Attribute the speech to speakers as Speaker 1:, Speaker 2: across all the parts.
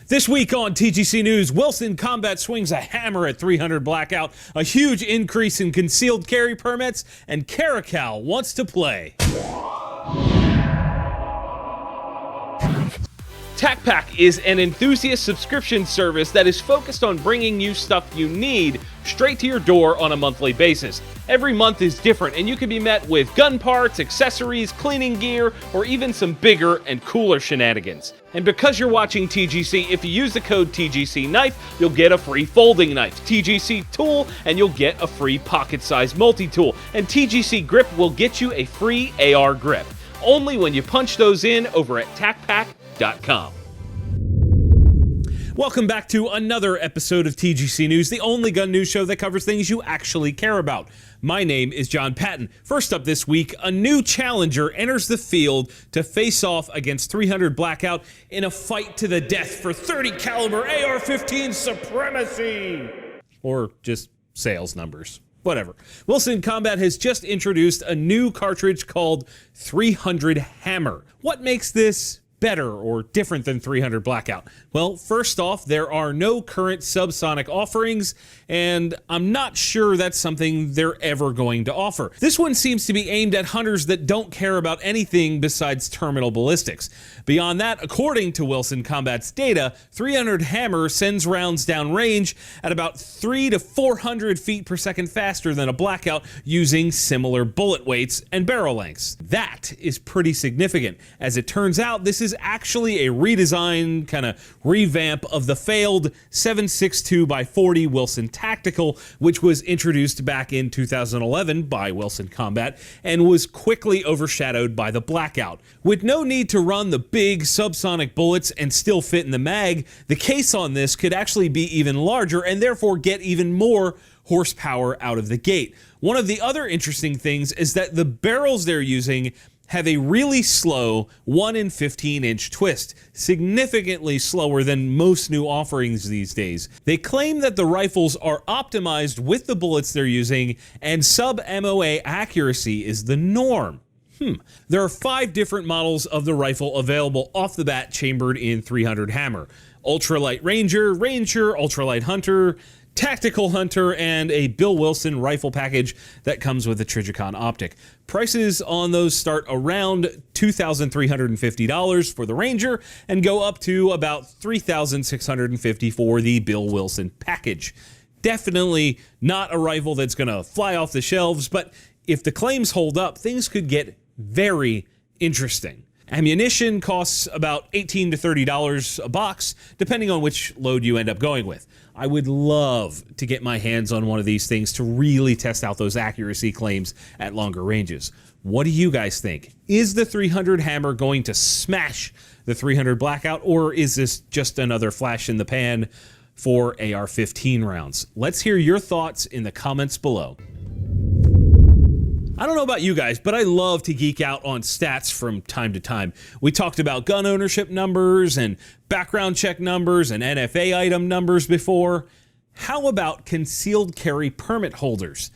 Speaker 1: This week on TGC News, Wilson Combat swings a hammer at 300 Blackout, a huge increase in concealed carry permits, and Caracal wants to play. TacPack is an enthusiast subscription service that is focused on bringing you stuff you need straight to your door on a monthly basis. Every month is different, and you can be met with gun parts, accessories, cleaning gear, or even some bigger and cooler shenanigans. And because you're watching TGC, if you use the code TGC Knife, you'll get a free folding knife, TGC Tool, and you'll get a free pocket-sized multi-tool, and TGC Grip will get you a free AR grip. Only when you punch those in over at TacPack.com. Welcome back to another episode of TGC News, the only gun news show that covers things you actually care about. My name is Jon Patton. First up this week, a new challenger enters the field to face off against 300 Blackout in a fight to the death for 30 caliber AR-15 supremacy. Or just sales numbers. Whatever. Wilson Combat has just introduced a new cartridge called 300 Hammer. What makes this better or different than 300 Blackout? Well, first off, there are no current subsonic offerings, and I'm not sure that's something they're ever going to offer. This one seems to be aimed at hunters that don't care about anything besides terminal ballistics. Beyond that, according to Wilson Combat's data, 300 Hammer sends rounds downrange at about 300 to 400 feet per second faster than a Blackout using similar bullet weights and barrel lengths. That is pretty significant. As it turns out, this is actually a redesign, kind of revamp of the failed 7.62x40 Wilson Tactical, which was introduced back in 2011 by Wilson Combat and was quickly overshadowed by the Blackout. With no need to run the big subsonic bullets and still fit in the mag, the case on this could actually be even larger and therefore get even more horsepower out of the gate. One of the other interesting things is that the barrels they're using have a really slow 1 in 15 inch twist, significantly slower than most new offerings these days. They claim that the rifles are optimized with the bullets they're using and sub-MOA accuracy is the norm. There are 5 different models of the rifle available off the bat chambered in 300 Hammer. Ultralight Ranger, Ultralight Hunter, Tactical Hunter, and a Bill Wilson rifle package that comes with a Trijicon optic. Prices on those start around $2,350 for the Ranger and go up to about $3,650 for the Bill Wilson package. Definitely not a rifle that's going to fly off the shelves, but if the claims hold up, things could get very interesting. Ammunition costs about $18 to $30 a box, depending on which load you end up going with. I would love to get my hands on one of these things to really test out those accuracy claims at longer ranges. What do you guys think? Is the 300 Hammer going to smash the 300 Blackout, or is this just another flash in the pan for AR-15 rounds? Let's hear your thoughts in the comments below. I don't know about you guys, but I love to geek out on stats from time to time. We talked about gun ownership numbers and background check numbers and NFA item numbers before. How about concealed carry permit holders?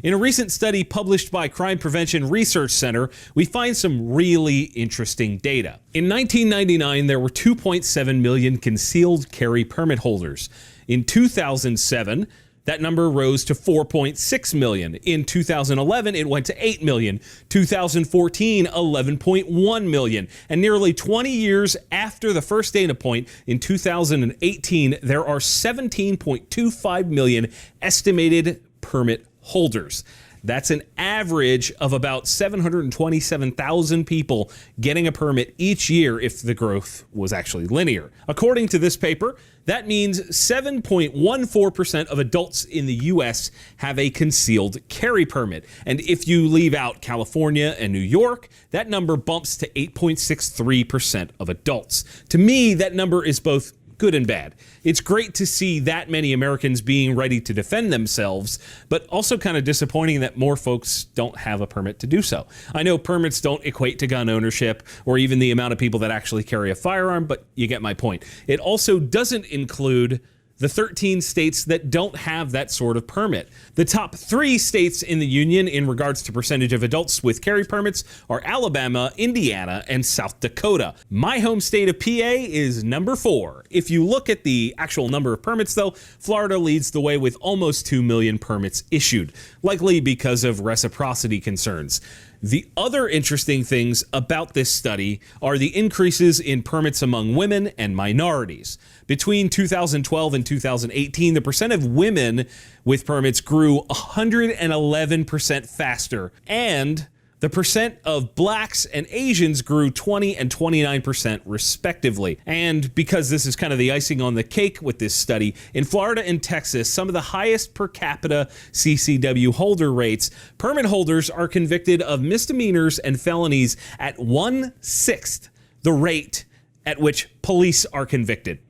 Speaker 1: In a recent study published by Crime Prevention Research Center, we find some really interesting data. In 1999, there were 2.7 million concealed carry permit holders. In 2007, that number rose to 4.6 million. In 2011, it went to 8 million. 2014, 11.1 million. And nearly 20 years after the first data point, in 2018, there are 17.25 million estimated permit holders. That's an average of about 727,000 people getting a permit each year if the growth was actually linear. According to this paper, that means 7.14% of adults in the U.S. have a concealed carry permit. And if you leave out California and New York, that number bumps to 8.63% of adults. To me, that number is both good and bad. It's great to see that many Americans being ready to defend themselves, but also kind of disappointing that more folks don't have a permit to do so. I know permits don't equate to gun ownership or even the amount of people that actually carry a firearm, but you get my point. It also doesn't include the 13 states that don't have that sort of permit. The top 3 states in the union in regards to percentage of adults with carry permits are Alabama, Indiana, and South Dakota. My home state of PA is number 4. If you look at the actual number of permits, though, Florida leads the way with almost 2 million permits issued, likely because of reciprocity concerns. The other interesting things about this study are the increases in permits among women and minorities. Between 2012 and 2018, the percent of women with permits grew 111% faster, and the percent of blacks and Asians grew 20 and 29% respectively. And because this is kind of the icing on the cake with this study, in Florida and Texas, some of the highest per capita CCW holder rates, permit holders are convicted of misdemeanors and felonies at 1/6 the rate at which police are convicted.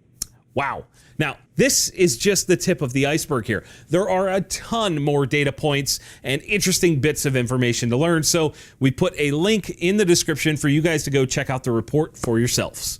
Speaker 1: Wow. Now, this is just the tip of the iceberg here. There are a ton more data points and interesting bits of information to learn, so we put a link in the description for you guys to go check out the report for yourselves.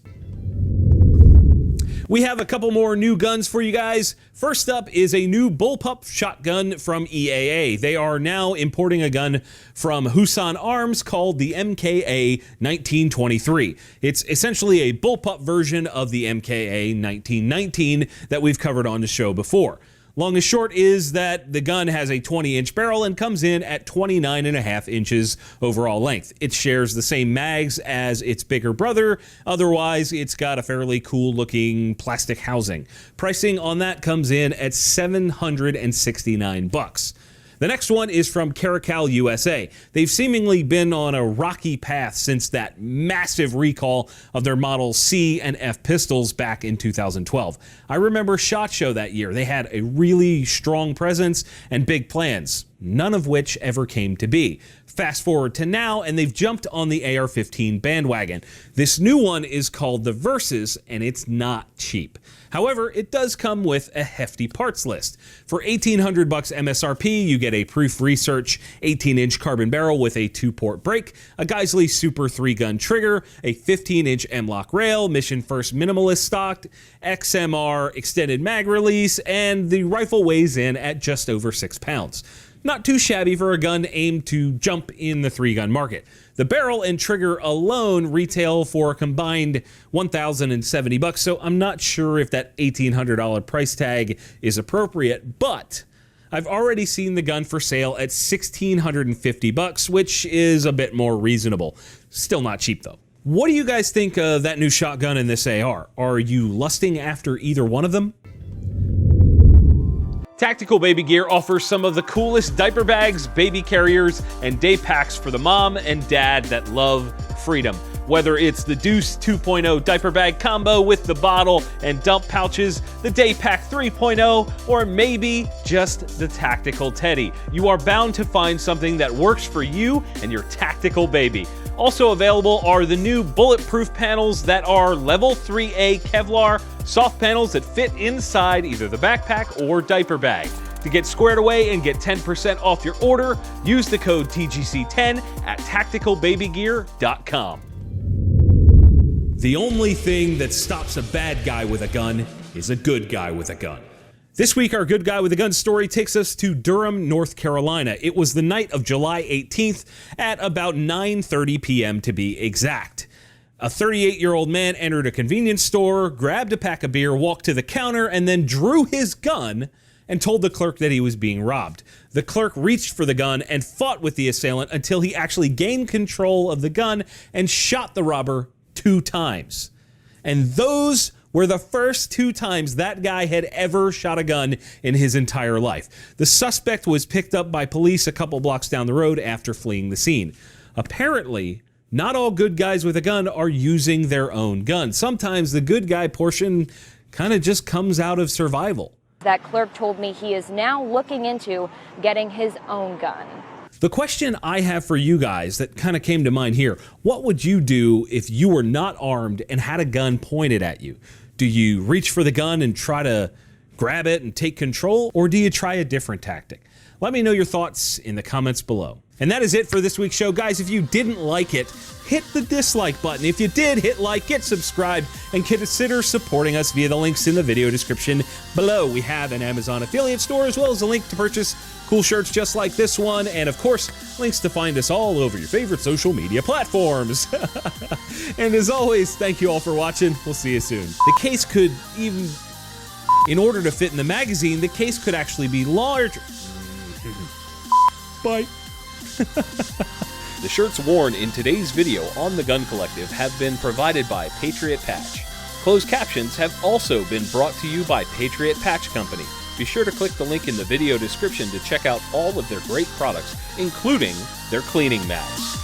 Speaker 1: We have a couple more new guns for you guys. First up is a new bullpup shotgun from EAA. They are now importing a gun from Husan Arms called the MKA 1923. It's essentially a bullpup version of the MKA 1919 that we've covered on the show before. Long and short is that the gun has a 20-inch barrel and comes in at 29.5 inches overall length. It shares the same mags as its bigger brother. Otherwise, it's got a fairly cool-looking plastic housing. Pricing on that comes in at $769. The next one is from Caracal USA. They've seemingly been on a rocky path since that massive recall of their Model C and F pistols back in 2012. I remember SHOT Show that year. They had a really strong presence and big plans, none of which ever came to be. Fast forward to now, and they've jumped on the AR-15 bandwagon. This new one is called the Versus, and it's not cheap. However, it does come with a hefty parts list. For $1,800 MSRP, you get a Proof Research 18-inch carbon barrel with a 2-port brake, a Geisley Super 3-gun trigger, a 15-inch M-LOK rail, Mission First Minimalist stocked, XMR extended mag release, and the rifle weighs in at just over 6 pounds. Not too shabby for a gun aimed to jump in the 3-gun market. The barrel and trigger alone retail for a combined $1,070, so I'm not sure if that $1,800 price tag is appropriate, but I've already seen the gun for sale at $1,650, which is a bit more reasonable. Still not cheap though. What do you guys think of that new shotgun and this AR? Are you lusting after either one of them? Tactical Baby Gear offers some of the coolest diaper bags, baby carriers, and day packs for the mom and dad that love freedom. Whether it's the Deuce 2.0 diaper bag combo with the bottle and dump pouches, the Day Pack 3.0, or maybe just the Tactical Teddy, you are bound to find something that works for you and your tactical baby. Also available are the new bulletproof panels that are level 3A Kevlar, soft panels that fit inside either the backpack or diaper bag. To get squared away and get 10% off your order, use the code TGC10 at tacticalbabygear.com. The only thing that stops a bad guy with a gun is a good guy with a gun. This week, our good guy with a gun story takes us to Durham, North Carolina. It was the night of July 18th at about 9:30 p.m. to be exact. A 38-year-old man entered a convenience store, grabbed a pack of beer, walked to the counter, and then drew his gun and told the clerk that he was being robbed. The clerk reached for the gun and fought with the assailant until he actually gained control of the gun and shot the robber 2 times. And those were the first 2 times that guy had ever shot a gun in his entire life. The suspect was picked up by police a couple blocks down the road after fleeing the scene. Apparently, not all good guys with a gun are using their own gun. Sometimes the good guy portion kind of just comes out of survival.
Speaker 2: That clerk told me he is now looking into getting his own gun.
Speaker 1: The question I have for you guys that kind of came to mind here, what would you do if you were not armed and had a gun pointed at you? Do you reach for the gun and try to grab it and take control, or do you try a different tactic? Let me know your thoughts in the comments below. And that is it for this week's show. Guys, if you didn't like it, hit the dislike button. If you did, hit like, get subscribed, and consider supporting us via the links in the video description below. We have an Amazon affiliate store, as well as a link to purchase cool shirts just like this one, and of course, links to find us all over your favorite social media platforms. And as always, thank you all for watching. We'll see you soon. The case could even, in order to fit in the magazine, the case could actually be larger. Bye.
Speaker 3: The shirts worn in today's video on The Gun Collective have been provided by Patriot Patch. Closed captions have also been brought to you by Patriot Patch Company. Be sure to click the link in the video description to check out all of their great products, including their cleaning mats.